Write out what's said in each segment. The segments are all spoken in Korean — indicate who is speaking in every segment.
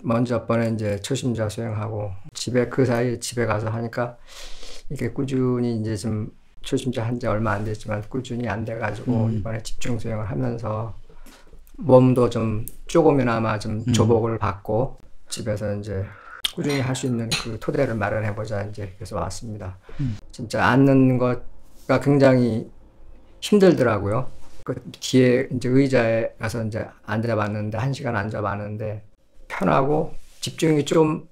Speaker 1: 먼저 번에 이제 초심자 수행하고 그 사이에 집에 가서 하니까 이게 꾸준히 이제 좀 초심자 한 지 얼마 안 됐지만 꾸준히 안 돼가지고 이번에 집중 수행을 하면서 몸도 좀 조금이나마 좀 조복을 받고 집에서 이제 꾸준히 할 수 있는 그 토대를 마련해보자 이제 그래서 왔습니다. 진짜 앉는 것가 굉장히 힘들더라고요. 그 뒤에 이제 의자에 가서 이제 앉아봤는데 1시간 앉아봤는데 편하고 집중이 좀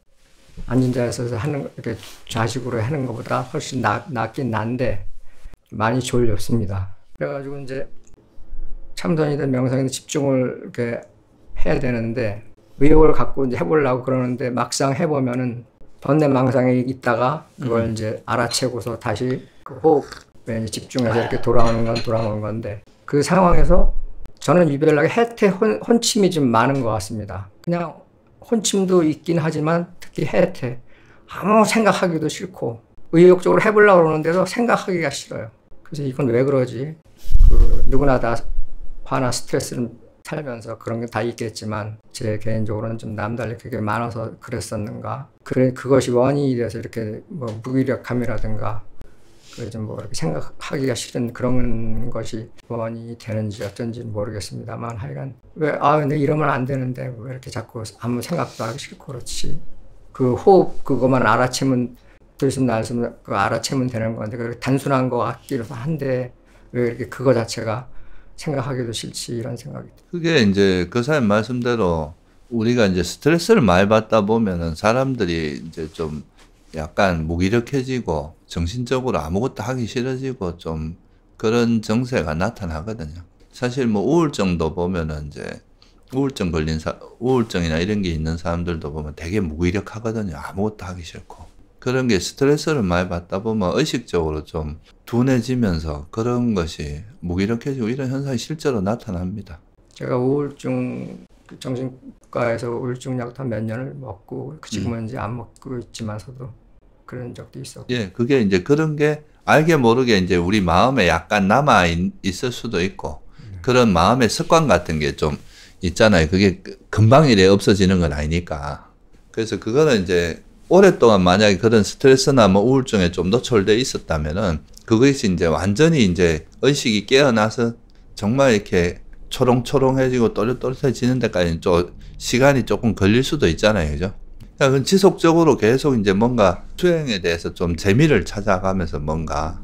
Speaker 1: 앉은 자세에서 하는 이렇게 좌식으로 하는 것보다 훨씬 낫긴 난데 많이 졸렸습니다. 그래가지고 이제 참선이든 명상이든 집중을 이렇게 해야 되는데 의욕을 갖고 이제 해보려고 그러는데 막상 해보면은 번뇌망상에 있다가 그걸 이제 알아채고서 다시 그 호흡에 집중해서 이렇게 돌아오는 건데 그 상황에서 저는 유별나게 해태 혼침이 좀 많은 것 같습니다. 그냥 혼침도 있긴 하지만 특히 해태 아무 생각하기도 싫고 의욕적으로 해보려고 그러는데도 생각하기가 싫어요. 그래서 이건 왜 그러지? 누구나 다 화나 스트레스를 살면서 그런 게 다 있겠지만 제 개인적으로는 좀 남달리 그게 많아서 그랬었는가? 그것이 원인이 돼서 이렇게 뭐 무기력함이라든가 좀 뭐 이렇게 생각하기가 싫은 그런 것이 원인이 되는지 어쩐지는 모르겠습니다만 하여간 근데 이러면 안 되는데 왜 이렇게 자꾸 아무 생각도 하기 싫고 그렇지. 그 호흡 그것만 알아채면 들숨 날숨 그거 알아채면 되는 건데 그렇게 단순한 것 같기도 한데 왜 이렇게 그거 자체가 생각하기도 싫지 이런 생각이 들어요.
Speaker 2: 그게 이제 그 사람 말씀대로 우리가 이제 스트레스를 많이 받다 보면은 사람들이 이제 좀 약간 무기력해지고 정신적으로 아무것도 하기 싫어지고 좀 그런 증세가 나타나거든요. 사실 뭐 우울증도 보면은 이제 우울증이나 이런 게 있는 사람들도 보면 되게 무기력하거든요. 아무것도 하기 싫고. 그런 게 스트레스를 많이 받다 보면 의식적으로 좀 둔해지면서 그런 것이 무기력해지고 이런 현상이 실제로 나타납니다.
Speaker 1: 제가 우울증 정신과에서 우울증 약도 한 몇 년을 먹고 지금은 이제 안 먹고 있지만서도 그런 적도 있었고.
Speaker 2: 예, 그게 이제 그런 게 알게 모르게 이제 우리 마음에 약간 남아 있을 수도 있고 그런 마음의 습관 같은 게 좀 있잖아요. 그게 금방 이래 없어지는 건 아니니까. 그래서 그거는 이제 오랫동안 만약에 그런 스트레스나 뭐 우울증에 좀 노출돼 있었다면은 그것이 이제 완전히 이제 의식이 깨어나서 정말 이렇게 초롱초롱해지고 또렷또렷해지는 데까지 좀 시간이 조금 걸릴 수도 있잖아요. 그죠? 그러니까 지속적으로 계속 이제 뭔가 수행에 대해서 좀 재미를 찾아가면서 뭔가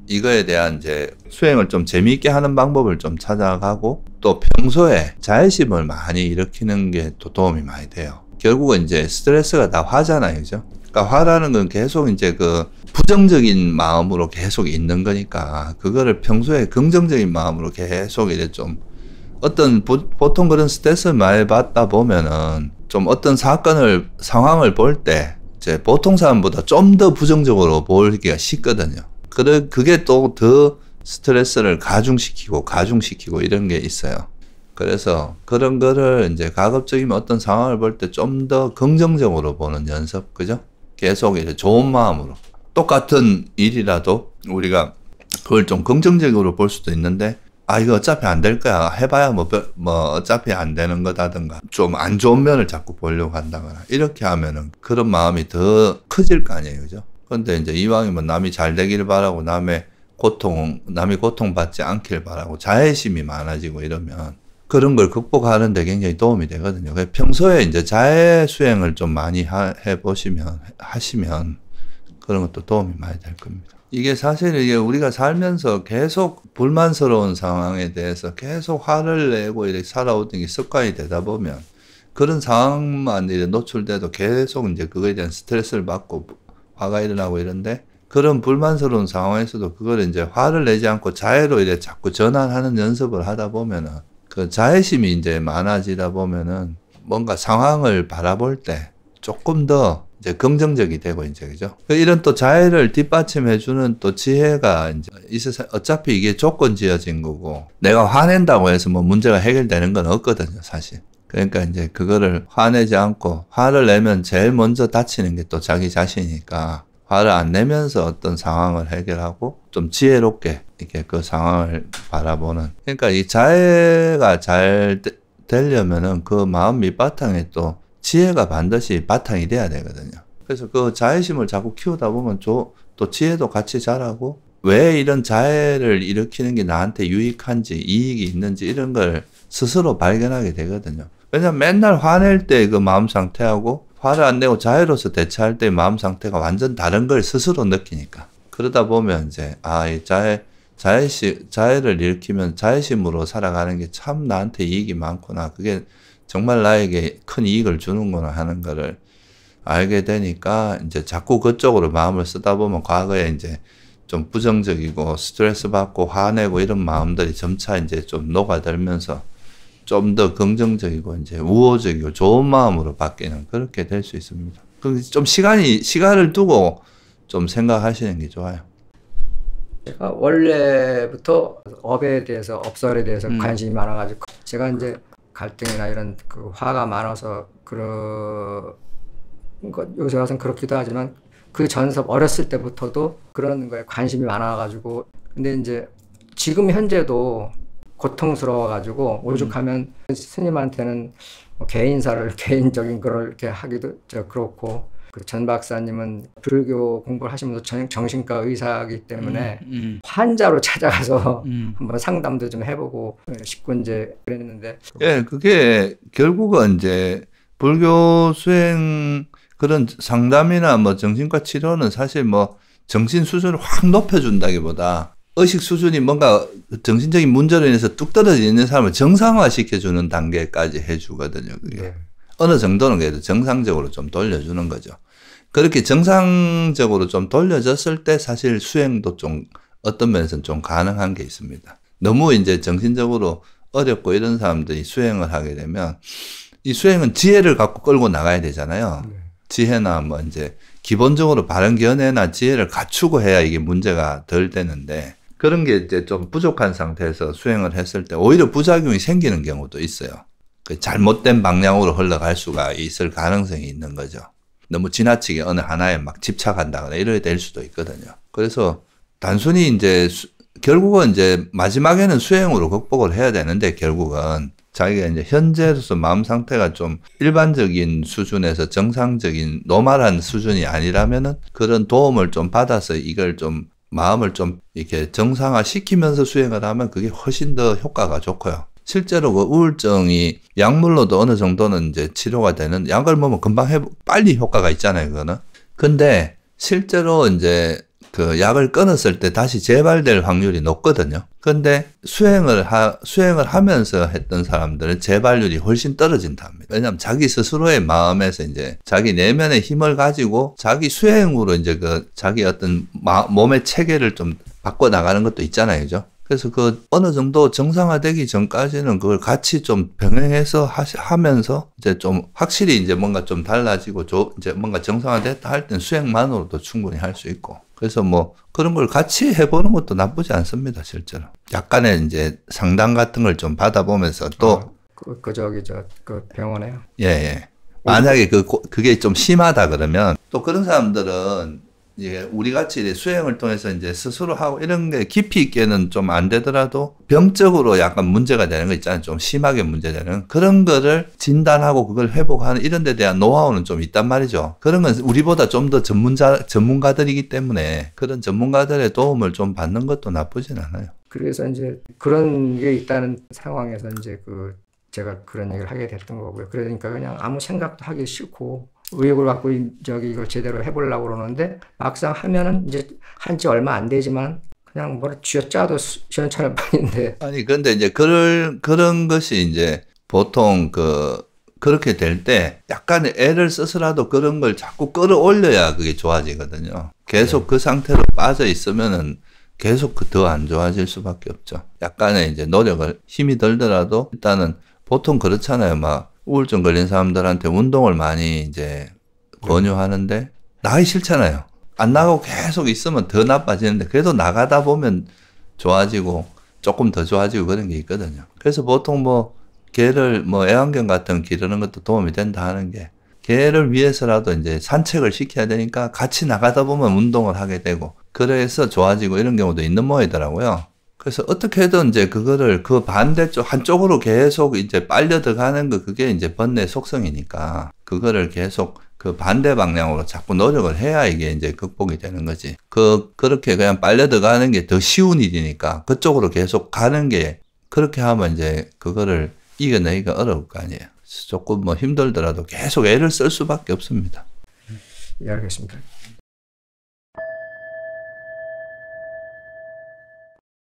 Speaker 2: 이거에 대한 이제 수행을 좀 재미있게 하는 방법을 좀 찾아가고 또 평소에 자애심을 많이 일으키는 게 또 도움이 많이 돼요. 결국은 이제 스트레스가 다 화잖아요. 그죠? 그러니까 화라는 건 계속 이제 그 부정적인 마음으로 계속 있는 거니까 그거를 평소에 긍정적인 마음으로 계속 이래 좀 보통 그런 스트레스를 많이 받다 보면은 좀 어떤 상황을 볼 때 이제 보통 사람보다 좀 더 부정적으로 보기가 쉽거든요. 그게 또 더 스트레스를 가중시키고 이런 게 있어요. 그래서 그런 거를 이제 가급적이면 어떤 상황을 볼 때 좀 더 긍정적으로 보는 연습, 그죠? 계속 이제 좋은 마음으로. 똑같은 일이라도 우리가 그걸 좀 긍정적으로 볼 수도 있는데, 이거 어차피 안 될 거야. 해봐야 뭐 어차피 안 되는 거다든가, 좀 안 좋은 면을 자꾸 보려고 한다거나, 이렇게 하면은 그런 마음이 더 커질 거 아니에요. 그죠? 근데 이제 이왕이면 남이 잘 되기를 바라고, 남이 고통받지 않길 바라고, 자애심이 많아지고 이러면, 그런 걸 극복하는 데 굉장히 도움이 되거든요. 평소에 이제 자애 수행을 좀 많이 하시면 그런 것도 도움이 많이 될 겁니다. 이게 사실 우리가 살면서 계속 불만스러운 상황에 대해서 계속 화를 내고 이렇게 살아오던 게 습관이 되다 보면 그런 상황만 이렇게 노출돼도 계속 이제 그거에 대한 스트레스를 받고 화가 일어나고 이런데 그런 불만스러운 상황에서도 그걸 이제 화를 내지 않고 자애로 이렇게 자꾸 전환하는 연습을 하다 보면은 그 자애심이 이제 많아지다 보면은 뭔가 상황을 바라볼 때 조금 더 이제 긍정적이 되고 이제 그죠? 이런 또 자애를 뒷받침해주는 또 지혜가 이제 이 세상 어차피 이게 조건지어진 거고 내가 화낸다고 해서 뭐 문제가 해결되는 건 없거든요, 사실. 그러니까 이제 그거를 화내지 않고 화를 내면 제일 먼저 다치는 게 또 자기 자신이니까 화를 안 내면서 어떤 상황을 해결하고 좀 지혜롭게 이렇게 그 상황을 바라보는. 그러니까 이 자애가 잘 되려면은 그 마음 밑바탕에 또 지혜가 반드시 바탕이 돼야 되거든요. 그래서 그 자애심을 자꾸 키우다 보면 또 지혜도 같이 자라고 왜 이런 자애를 일으키는 게 나한테 유익한지 이익이 있는지 이런 걸 스스로 발견하게 되거든요. 왜냐면 맨날 화낼 때 그 마음 상태하고 화를 안 내고 자애로서 대처할 때 마음 상태가 완전 다른 걸 스스로 느끼니까. 그러다 보면 이제 이 자애를 일으키면 자애심으로 살아가는 게 참 나한테 이익이 많구나. 그게 정말 나에게 큰 이익을 주는구나 하는 거를 알게 되니까 이제 자꾸 그쪽으로 마음을 쓰다 보면 과거에 이제 좀 부정적이고 스트레스 받고 화내고 이런 마음들이 점차 이제 좀 녹아들면서 좀 더 긍정적이고 이제 우호적이고 좋은 마음으로 바뀌는 그렇게 될 수 있습니다. 좀 시간을 두고 좀 생각하시는 게 좋아요.
Speaker 1: 제가 원래부터 업에 대해서 업설에 대해서 관심이 많아가지고 제가 이제 갈등이나 이런 그 화가 많아서 그런 것 요새 와서는 그렇기도 하지만 그 전섭 어렸을 때부터도 그런 거에 관심이 많아가지고 근데 이제 지금 현재도 고통스러워가지고 오죽하면 스님한테는 뭐 개인사를 개인적인 걸 이렇게 하기도 그렇고 전 박사님은 불교 공부를 하시면서 정신과 의사이기 때문에 환자로 찾아가서 한번 상담도 좀 해보고 싶고 이제 그랬는데
Speaker 2: 예, 그게 결국은 이제 불교 수행 그런 상담이나 뭐 정신과 치료는 사실 뭐 정신 수준을 확 높여준다기보다 의식 수준이 뭔가 정신적인 문제로 인해서 뚝 떨어져 있는 사람을 정상화시켜주는 단계까지 해주거든요. 그게. 네. 어느 정도는 그래도 정상적으로 좀 돌려주는 거죠. 그렇게 정상적으로 좀 돌려졌을 때 사실 수행도 좀 어떤 면에서는 좀 가능한 게 있습니다. 너무 이제 정신적으로 어렵고 이런 사람들이 수행을 하게 되면 이 수행은 지혜를 갖고 끌고 나가야 되잖아요. 네. 지혜나 뭐 이제 기본적으로 바른 견해나 지혜를 갖추고 해야 이게 문제가 덜 되는데 그런 게 이제 좀 부족한 상태에서 수행을 했을 때 오히려 부작용이 생기는 경우도 있어요. 그 잘못된 방향으로 흘러갈 수가 있을 가능성이 있는 거죠. 너무 지나치게 어느 하나에 막 집착한다거나 이래야 될 수도 있거든요. 그래서 단순히 이제 결국은 이제 마지막에는 수행으로 극복을 해야 되는데 결국은 자기가 이제 현재로서 마음 상태가 좀 일반적인 수준에서 정상적인 노멀한 수준이 아니라면은 그런 도움을 좀 받아서 이걸 좀 마음을 좀 이렇게 정상화 시키면서 수행을 하면 그게 훨씬 더 효과가 좋고요. 실제로 그 우울증이 약물로도 어느 정도는 이제 치료가 되는 약을 먹으면 금방 빨리 효과가 있잖아요, 그거는. 근데 실제로 이제 그 약을 끊었을 때 다시 재발될 확률이 높거든요. 근데 수행을 하면서 했던 사람들은 재발률이 훨씬 떨어진다 합니다. 왜냐하면 자기 스스로의 마음에서 이제 자기 내면의 힘을 가지고 자기 수행으로 이제 그 자기 어떤 몸의 체계를 좀 바꿔 나가는 것도 있잖아요, 그죠? 그래서 그 어느 정도 정상화되기 전까지는 그걸 같이 좀 병행해서 하면서 이제 좀 확실히 이제 뭔가 좀 달라지고 이제 뭔가 정상화됐다 할 땐 수행만으로도 충분히 할 수 있고. 그래서 뭐 그런 걸 같이 해보는 것도 나쁘지 않습니다, 실제로. 약간의 이제 상담 같은 걸 좀 받아보면서 또.
Speaker 1: 그 병원에요?
Speaker 2: 예, 예. 만약에 그게 좀 심하다 그러면 또 그런 사람들은 이제 우리 같이 수행을 통해서 이제 스스로 하고 이런 게 깊이 있게는 좀 안 되더라도 병적으로 약간 문제가 되는 거 있잖아요. 좀 심하게 문제되는 그런 거를 진단하고 그걸 회복하는 이런 데 대한 노하우는 좀 있단 말이죠. 그런 건 우리보다 좀 더 전문가들이기 때문에 그런 전문가들의 도움을 좀 받는 것도 나쁘진 않아요.
Speaker 1: 그래서 이제 그런 게 있다는 상황에서 이제 제가 그런 얘기를 하게 됐던 거고요. 그러니까 그냥 아무 생각도 하기 싫고 의욕을 갖고 이걸 제대로 해보려고 그러는데 막상 하면은 이제 한지 얼마 안 되지만 그냥 뭐 쥐어짜도 시원찮을 뿐인데.
Speaker 2: 아니 근데 이제 그런 것이 이제 보통 그렇게 될 때 약간의 애를 써서라도 그런 걸 자꾸 끌어올려야 그게 좋아지거든요. 계속 그 상태로 빠져 있으면은 계속 더 안 좋아질 수밖에 없죠. 약간의 이제 노력을 힘이 들더라도 일단은 보통 그렇잖아요. 막 우울증 걸린 사람들한테 운동을 많이 이제 권유하는데 나가기 싫잖아요. 안 나가고 계속 있으면 더 나빠지는데 그래도 나가다 보면 좋아지고 조금 더 좋아지고 그런 게 있거든요. 그래서 보통 뭐 개를 뭐 애완견 같은 거 기르는 것도 도움이 된다 하는 게 개를 위해서라도 이제 산책을 시켜야 되니까 같이 나가다 보면 운동을 하게 되고 그래서 좋아지고 이런 경우도 있는 모양이더라고요. 그래서 어떻게든 이제 그거를 그 반대쪽 한쪽으로 계속 이제 빨려 들어가는 거 그게 이제 번뇌 속성이니까 그거를 계속 그 반대 방향으로 자꾸 노력을 해야 이게 이제 극복이 되는 거지. 그렇게 그냥 빨려 들어가는 게 더 쉬운 일이니까 그쪽으로 계속 가는 게 그렇게 하면 이제 그거를 이겨내기가 어려울 거 아니에요. 조금 뭐 힘들더라도 계속 애를 쓸 수밖에 없습니다.
Speaker 1: 예, 알겠습니다.